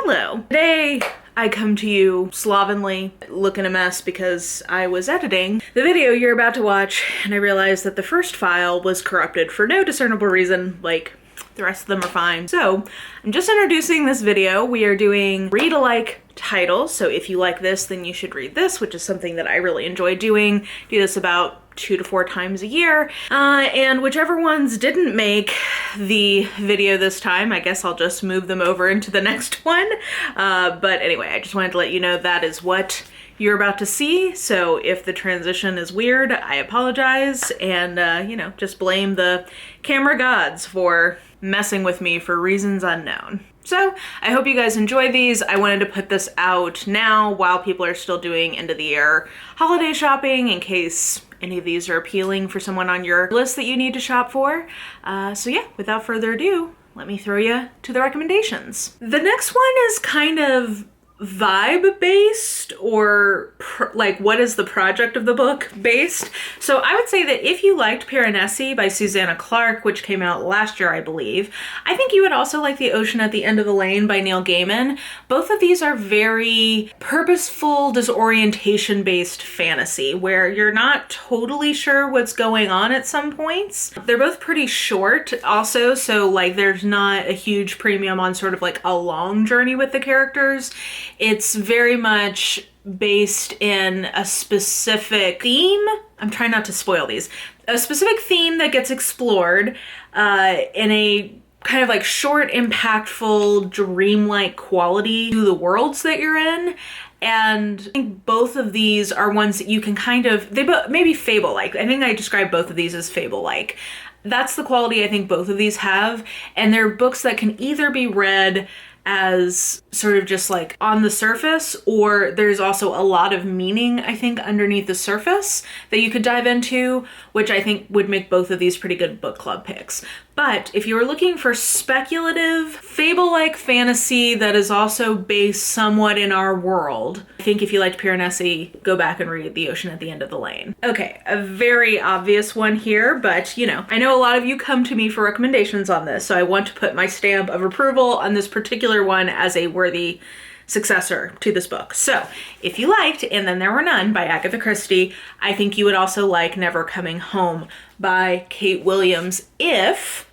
Hello. Today I come to you slovenly, looking a mess because I was editing the video you're about to watch and I realized that the first file was corrupted for no discernible reason, like the rest of them are fine. So I'm just introducing this video. We are doing read-alike titles, so if you like this then you should read this, which is something that I really enjoy doing. Do this about 2 to 4 times a year, and whichever ones didn't make the video this time, I guess I'll just move them over into the next one. But anyway, I just wanted to let you know that is what you're about to see. So if the transition is weird, I apologize, and you know, just blame the camera gods for messing with me for reasons unknown. So I hope you guys enjoy these. I wanted to put this out now while people are still doing end of the year holiday shopping, in case any of these are appealing for someone on your list that you need to shop for. So yeah, without further ado, let me throw you to the recommendations. The next one is kind of vibe based, or like what is the project of the book based. So I would say that if you liked Piranesi by Susanna Clarke, which came out last year I believe, I think you would also like The Ocean at the End of the Lane by Neil Gaiman. Both of these are very purposeful disorientation based fantasy where you're not totally sure what's going on at some points. They're both pretty short also, so like there's not a huge premium on sort of like a long journey with the characters. It's very much based in a specific theme. I'm trying not to spoil these. A specific theme that gets explored in a kind of like short, impactful, dreamlike quality to the worlds that you're in. And I think both of these are ones that you can kind of, they maybe fable-like. I think I describe both of these as fable-like. That's the quality I think both of these have. And they're books that can either be read as sort of just like on the surface, or there's also a lot of meaning, I think, underneath the surface that you could dive into, which I think would make both of these pretty good book club picks. But if you were looking for speculative, fable-like fantasy that is also based somewhat in our world, I think if you liked Piranesi, go back and read The Ocean at the End of the Lane. Okay, a very obvious one here, but you know, I know a lot of you come to me for recommendations on this, so I want to put my stamp of approval on this particular one as a worthy successor to this book. So if you liked And Then There Were None by Agatha Christie, I think you would also like Never Coming Home by Kate Williams if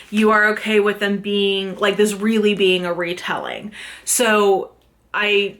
you are okay with them being like this really being a retelling. So I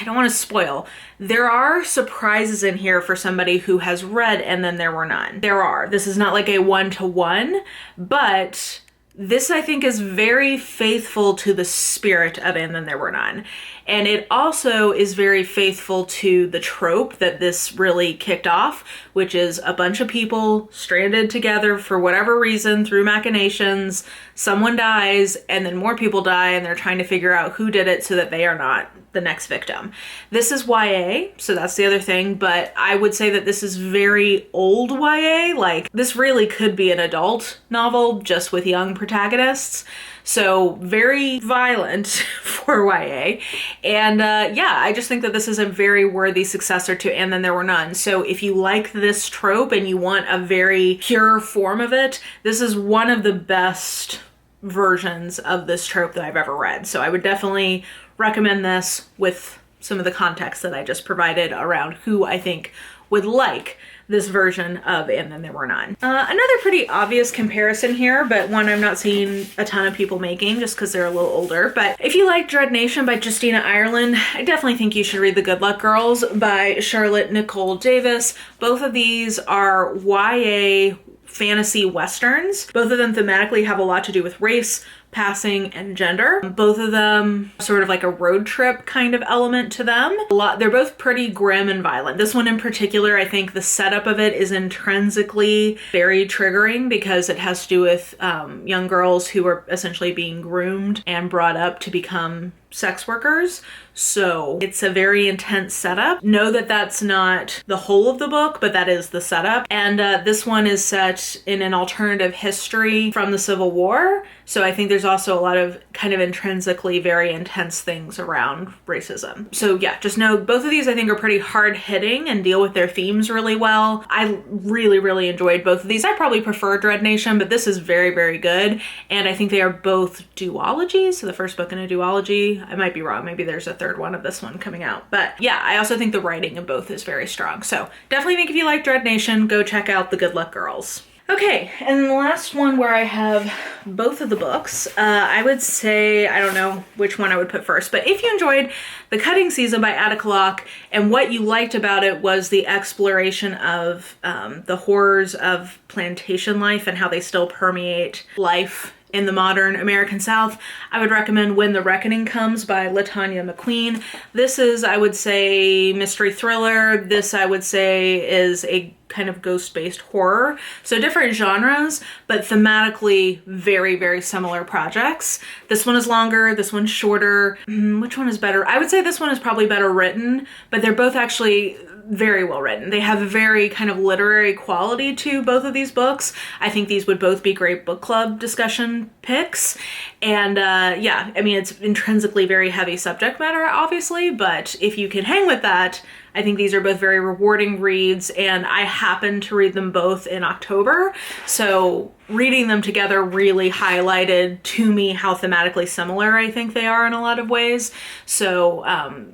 don't want to spoil. There are surprises in here for somebody who has read And Then There Were None. There are. This is not like a one-to-one, but this, I think, is very faithful to the spirit of And Then There Were None. And it also is very faithful to the trope that this really kicked off, which is a bunch of people stranded together for whatever reason through machinations. Someone dies, and then more people die, and they're trying to figure out who did it so that they are not the next victim. This is YA, so that's the other thing, but I would say that this is very old YA. Like, this really could be an adult novel just with young protagonists. So very violent for YA. And yeah, I just think that this is a very worthy successor to And Then There Were None. So if you like this trope and you want a very pure form of it, this is one of the best versions of this trope that I've ever read. So I would definitely recommend this with some of the context that I just provided around who I think would like this version of And Then There Were None. Another pretty obvious comparison here, but one I'm not seeing a ton of people making just because they're a little older. But if you like Dread Nation by Justina Ireland, I definitely think you should read The Good Luck Girls by Charlotte Nicole Davis. Both of these are YA fantasy westerns. Both of them thematically have a lot to do with race, passing, and gender. Both of them sort of like a road trip kind of element to them. They're both pretty grim and violent. This one in particular, I think the setup of it is intrinsically very triggering because it has to do with young girls who are essentially being groomed and brought up to become sex workers. So it's a very intense setup. Know that that's not the whole of the book, but that is the setup. And this one is set in an alternative history from the Civil War. So I think there's there's also a lot of kind of intrinsically very intense things around racism. So yeah, just know both of these I think are pretty hard hitting and deal with their themes really well. I really, really enjoyed both of these. I probably prefer Dread Nation, but this is very, very good. And I think they are both duologies. So the first book in a duology. I might be wrong. Maybe there's a third one of this one coming out. But yeah, I also think the writing in both is very strong. So definitely think if you like Dread Nation, go check out The Good Luck Girls. Okay, and the last one where I have both of the books, I would say, I don't know which one I would put first, but if you enjoyed The Cutting Season by Ada Clarke and what you liked about it was the exploration of the horrors of plantation life and how they still permeate life in the modern American South, I would recommend When the Reckoning Comes by Latonya McQueen. This is, I would say, mystery thriller. This, I would say, is a kind of ghost-based horror. So different genres, but thematically very, very similar projects. This one is longer, this one's shorter. Which one is better? I would say this one is probably better written, but they're both actually very well written. They have a very kind of literary quality to both of these books. I think these would both be great book club discussion picks. And yeah, I mean, it's intrinsically very heavy subject matter, obviously, but if you can hang with that, I think these are both very rewarding reads, and I happened to read them both in October, so reading them together really highlighted to me how thematically similar I think they are in a lot of ways. So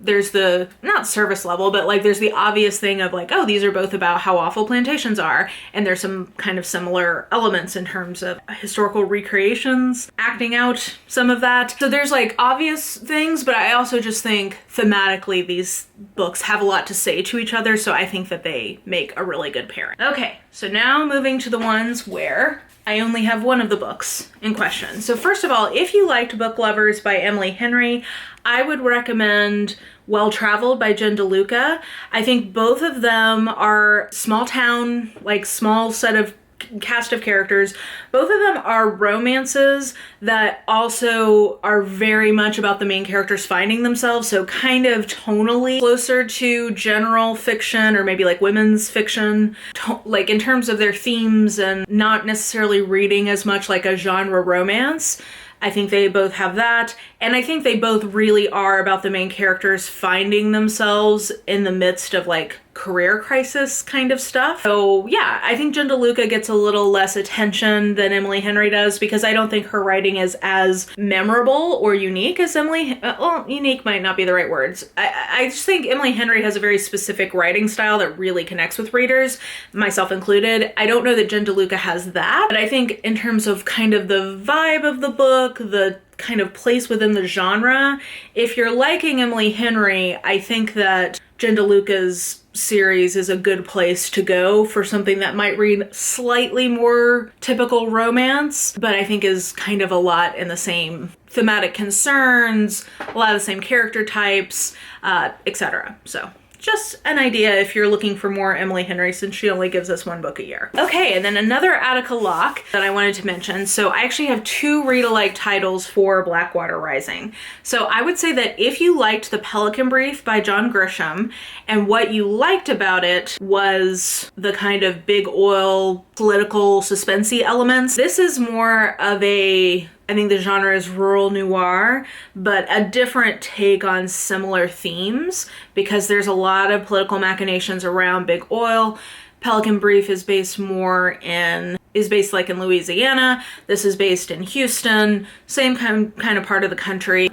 there's the, not service level, but like there's the obvious thing of like, oh, these are both about how awful plantations are, and there's some kind of similar elements in terms of historical recreations, acting out some of that. So there's like obvious things, but I also just think thematically these books have a lot to say to each other, so I think that they make a really good pairing. Okay, so now moving to the ones where I only have one of the books in question. So first of all, if you liked Book Lovers by Emily Henry, I would recommend Well Traveled by Jen DeLuca. I think both of them are small town, like small set of cast of characters. Both of them are romances that also are very much about the main characters finding themselves, so kind of tonally closer to general fiction or maybe like women's fiction, like in terms of their themes, and not necessarily reading as much like a genre romance. I think they both have that, and I think they both really are about the main characters finding themselves in the midst of like career crisis kind of stuff. So yeah, I think Jen DeLuca gets a little less attention than Emily Henry does because I don't think her writing is as memorable or unique as Emily, well, unique might not be the right words. I just think Emily Henry has a very specific writing style that really connects with readers, myself included. I don't know that Jen DeLuca has that, but I think in terms of kind of the vibe of the book, the kind of place within the genre, if you're liking Emily Henry, I think that Jen DeLuca's series is a good place to go for something that might read slightly more typical romance, but I think is kind of a lot in the same thematic concerns, a lot of the same character types, etc. So just an idea if you're looking for more Emily Henry, since she only gives us one book a year. Okay, and then another Attica Locke that I wanted to mention. So I actually have two read-alike titles for Blackwater Rising. So I would say that if you liked The Pelican Brief by John Grisham, and what you liked about it was the kind of big oil, political, suspensey elements, this is more of a, I think the genre is rural noir, but a different take on similar themes because there's a lot of political machinations around big oil. Pelican Brief is based like in Louisiana. This is based in Houston, same kind of part of the country.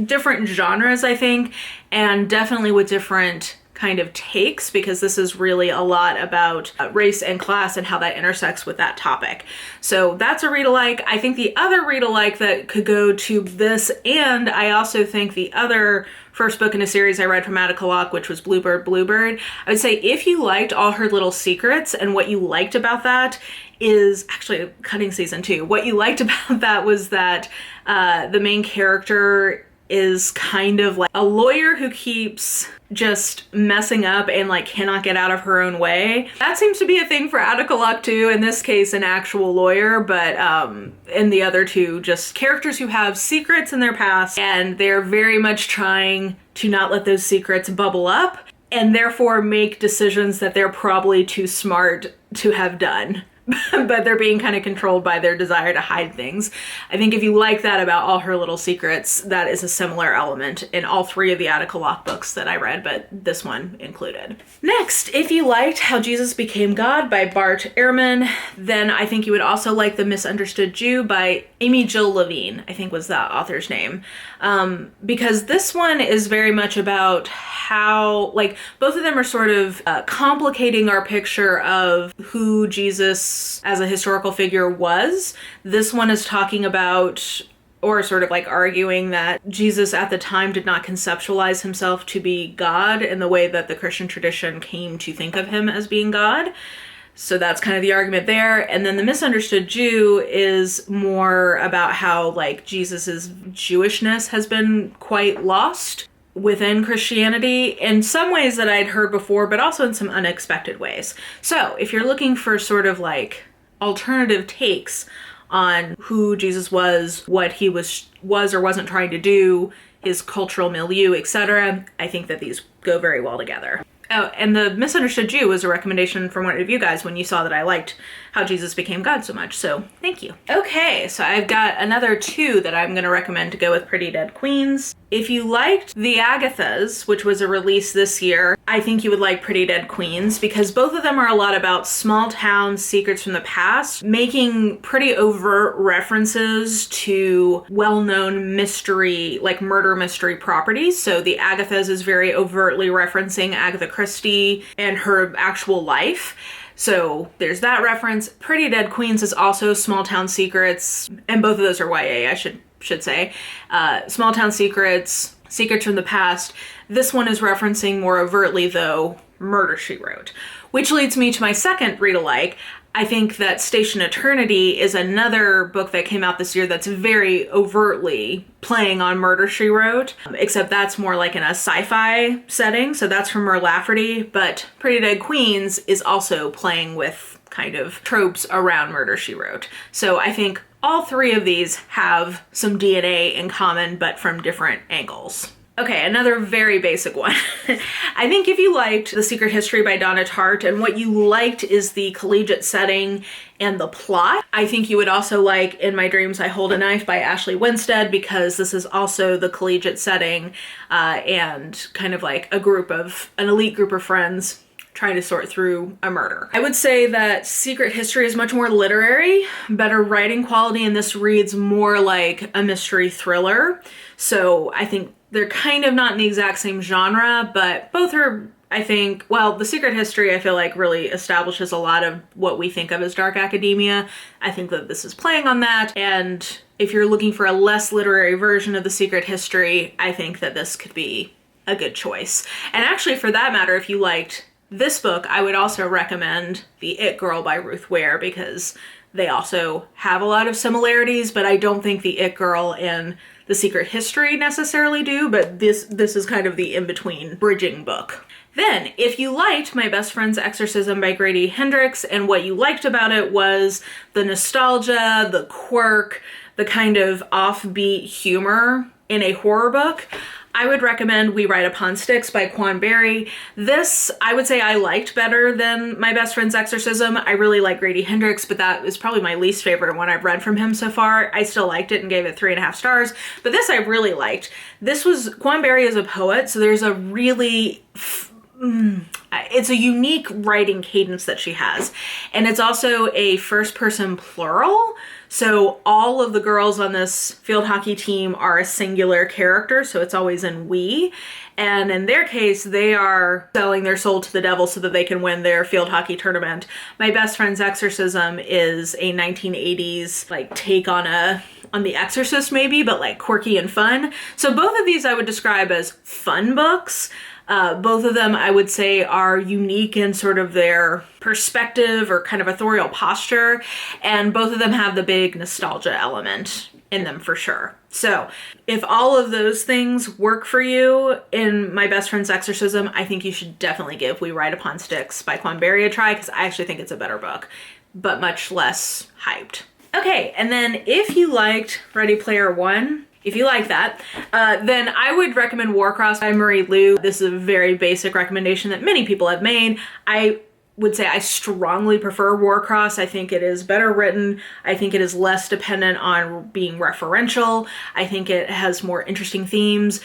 Different genres, I think, and definitely with different kind of takes, because this is really a lot about race and class and how that intersects with that topic. So that's a read-alike. I think the other read-alike that could go to this, and I also think the other first book in a series I read from Attica Locke, which was Bluebird, Bluebird, I would say if you liked All Her Little Secrets, and what you liked about that is actually Cutting Season 2. What you liked about that was that the main character is kind of like a lawyer who keeps just messing up and like cannot get out of her own way. That seems to be a thing for Attica Locke too, in this case an actual lawyer, but in the other two, just characters who have secrets in their past and they're very much trying to not let those secrets bubble up and therefore make decisions that they're probably too smart to have done. but they're being kind of controlled by their desire to hide things. I think if you like that about all her little secrets, that is a similar element in all three of the Attica Locke books that I read, but this one included. Next, if you liked How Jesus Became God by Bart Ehrman, then I think you would also like The Misunderstood Jew by Amy Jill Levine, I think was that author's name. Because this one is very much about how, like, both of them are sort of complicating our picture of who Jesus as a historical figure was. This one is talking about, or sort of like arguing that Jesus at the time did not conceptualize himself to be God in the way that the Christian tradition came to think of him as being God. So that's kind of the argument there. And then The Misunderstood Jew is more about how, like, Jesus's Jewishness has been quite lost within Christianity in some ways that I'd heard before, but also in some unexpected ways. So if you're looking for sort of like alternative takes on who Jesus was, what he was or wasn't trying to do, his cultural milieu, etc., I think that these go very well together. Oh, and The Misunderstood Jew was a recommendation from one of you guys when you saw that I liked How Jesus Became God so much, so thank you. Okay, so I've got another two that I'm going to recommend to go with Pretty Dead Queens. If you liked The Agathas, which was a release this year, I think you would like Pretty Dead Queens, because both of them are a lot about small town secrets from the past, making pretty overt references to well-known mystery, like murder mystery properties. So The Agathas is very overtly referencing Agatha Christie and her actual life. So there's that reference. Pretty Dead Queens is also small town secrets, and both of those are YA, I should say. Small town secrets, secrets from the past. This one is referencing more overtly, though, Murder, She Wrote. Which leads me to my second read-alike. I think that Station Eternity is another book that came out this year that's very overtly playing on Murder, She Wrote, except that's more like in a sci-fi setting, so that's from Mer Lafferty, but Pretty Dead Queens is also playing with kind of tropes around Murder, She Wrote. So I think all three of these have some DNA in common, but from different angles. Okay, another very basic one. I think if you liked The Secret History by Donna Tartt, and what you liked is the collegiate setting and the plot, I think you would also like In My Dreams I Hold a Knife by Ashley Winstead, because this is also the collegiate setting and kind of like an elite group of friends trying to sort through a murder. I would say that Secret History is much more literary, better writing quality, and this reads more like a mystery thriller. So I think they're kind of not in the exact same genre, but both are, I think, well, The Secret History I feel like really establishes a lot of what we think of as dark academia. I think that this is playing on that, and if you're looking for a less literary version of The Secret History, I think that this could be a good choice. And actually, for that matter, if you liked this book, I would also recommend The It Girl by Ruth Ware, because they also have a lot of similarities, but I don't think The It Girl and The Secret History necessarily do, but this is kind of the in-between bridging book. Then, if you liked My Best Friend's Exorcism by Grady Hendrix, and what you liked about it was the nostalgia, the quirk, the kind of offbeat humor in a horror book, I would recommend We Ride Upon Sticks by Quan Berry. This, I would say I liked better than My Best Friend's Exorcism. I really like Grady Hendrix, but that is probably my least favorite one I've read from him so far. I still liked it and gave it 3.5 stars, but this I really liked. This was, Quan Berry is a poet, so there's a really, it's a unique writing cadence that she has. And it's also a first person plural. So all of the girls on this field hockey team are a singular character, so it's always in we. And in their case, they are selling their soul to the devil so that they can win their field hockey tournament. My Best Friend's Exorcism is a 1980s like take on The Exorcist maybe, but like quirky and fun. So both of these I would describe as fun books. Both of them, I would say, are unique in sort of their perspective or kind of authorial posture, and both of them have the big nostalgia element in them for sure. So if all of those things work for you in My Best Friend's Exorcism, I think you should definitely give We Ride Upon Sticks by Quan Berry a try, because I actually think it's a better book, but much less hyped. Okay, and then if you liked Ready Player One, if you like that, then I would recommend Warcross by Marie Lu. This is a very basic recommendation that many people have made. I would say I strongly prefer Warcross. I think it is better written. I think it is less dependent on being referential. I think it has more interesting themes.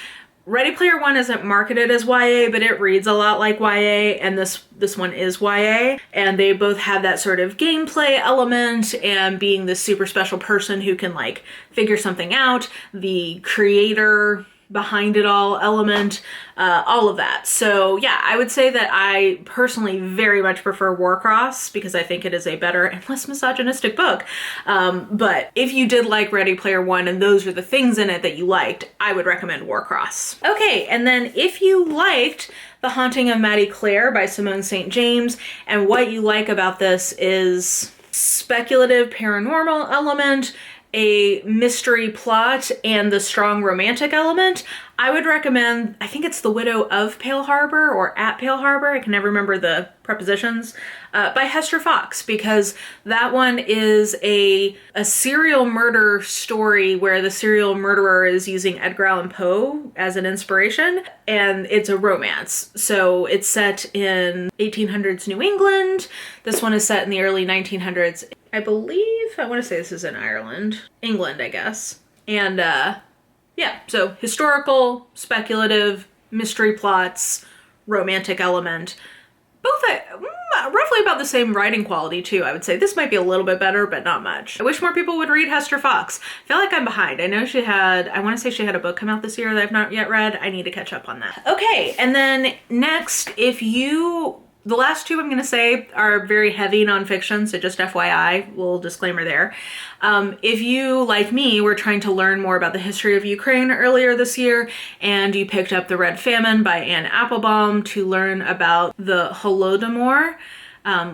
Ready Player One isn't marketed as YA, but it reads a lot like YA, and this one is YA, and they both have that sort of gameplay element and being this super special person who can like figure something out, the creator behind it all element, all of that. So yeah, I would say that I personally very much prefer Warcross because I think it is a better and less misogynistic book. But if you did like Ready Player One and those are the things in it that you liked, I would recommend Warcross. Okay, and then if you liked The Haunting of Maddie Claire by Simone St. James, and what you like about this is speculative paranormal element, a mystery plot, and the strong romantic element, I would recommend, I think it's The Widow of Pale Harbor or At Pale Harbor, I can never remember the prepositions, by Hester Fox, because that one is a serial murder story where the serial murderer is using Edgar Allan Poe as an inspiration, and it's a romance. So it's set in 1800s New England. This one is set in the early 1900s. I believe, I want to say this is in Ireland. England, I guess. And yeah, so historical, speculative, mystery plots, romantic element. Both roughly about the same writing quality too, I would say. This might be a little bit better, but not much. I wish more people would read Hester Fox. I feel like I'm behind. I know she had, I want to say she had a book come out this year that I've not yet read. I need to catch up on that. Okay, and then next, the last two I'm going to say are very heavy nonfiction, so just FYI, little disclaimer there. If you, like me, were trying to learn more about the history of Ukraine earlier this year, and you picked up The Red Famine by Anne Applebaum to learn about the Holodomor,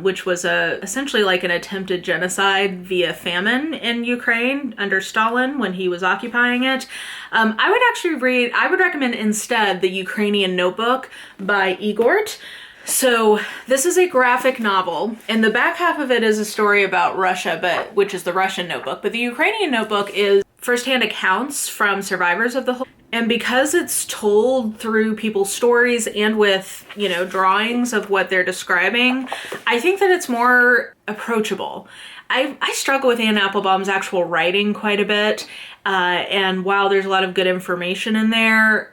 which was essentially like an attempted genocide via famine in Ukraine under Stalin when he was occupying it. I would recommend instead The Ukrainian Notebook by Igort. So this is a graphic novel, and the back half of it is a story about Russia, which is the Russian Notebook, but the Ukrainian Notebook is firsthand accounts from survivors of the whole. And because it's told through people's stories and with, drawings of what they're describing, I think that it's more approachable. I struggle with Anne Applebaum's actual writing quite a bit, and while there's a lot of good information in there,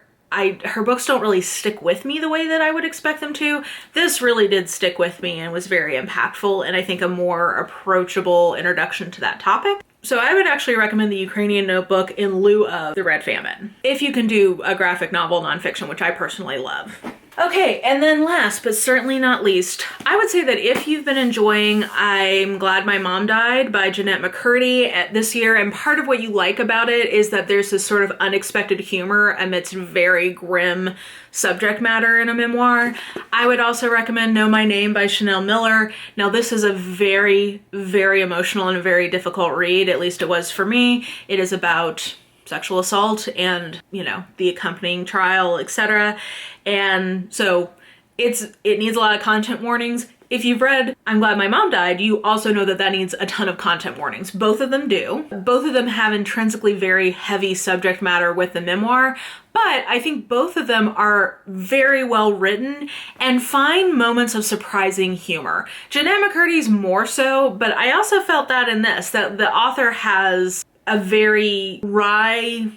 her books don't really stick with me the way that I would expect them to. This really did stick with me and was very impactful, and I think a more approachable introduction to that topic. So I would actually recommend The Ukrainian Notebook in lieu of The Red Famine, if you can do a graphic novel nonfiction, which I personally love. Okay, and then last but certainly not least, I would say that if you've been enjoying I'm Glad My Mom Died by Jeanette McCurdy this year, and part of what you like about it is that there's this sort of unexpected humor amidst very grim subject matter in a memoir, I would also recommend Know My Name by Chanel Miller. Now this is a very, very emotional and a very difficult read, at least it was for me. It is about sexual assault and, the accompanying trial, etc. And so it needs a lot of content warnings. If you've read I'm Glad My Mom Died, you also know that that needs a ton of content warnings. Both of them do. Both of them have intrinsically very heavy subject matter with the memoir, but I think both of them are very well written and find moments of surprising humor. Jeanette McCurdy's more so, but I also felt that in this, that the author has a very wry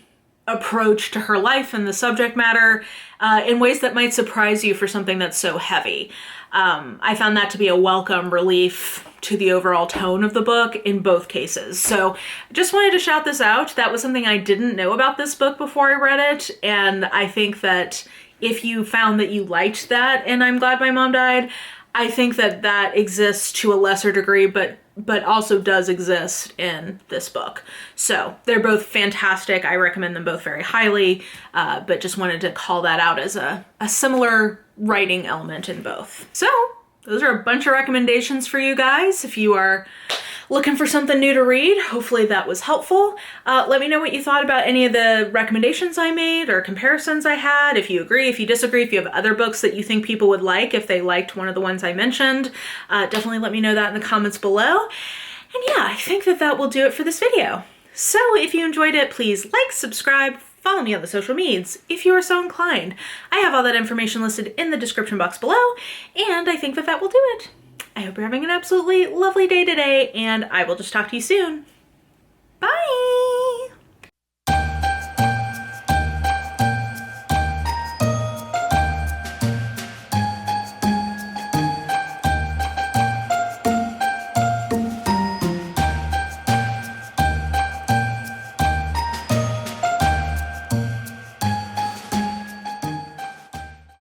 approach to her life and the subject matter in ways that might surprise you for something that's so heavy. I found that to be a welcome relief to the overall tone of the book in both cases. So just wanted to shout this out. That was something I didn't know about this book before I read it, and I think that if you found that you liked that and I'm Glad My Mom Died, I think that that exists to a lesser degree, but also does exist in this book. So they're both fantastic. I recommend them both very highly, but just wanted to call that out as a similar writing element in both. So those are a bunch of recommendations for you guys. If you are looking for something new to read, hopefully that was helpful. Let me know what you thought about any of the recommendations I made or comparisons I had. If you agree, if you disagree, if you have other books that you think people would like, if they liked one of the ones I mentioned, definitely let me know that in the comments below. And yeah, I think that will do it for this video. So if you enjoyed it, please like, subscribe, follow me on the social medias if you are so inclined. I have all that information listed in the description box below, and I think that will do it. I hope you're having an absolutely lovely day today, and I will just talk to you soon. Bye!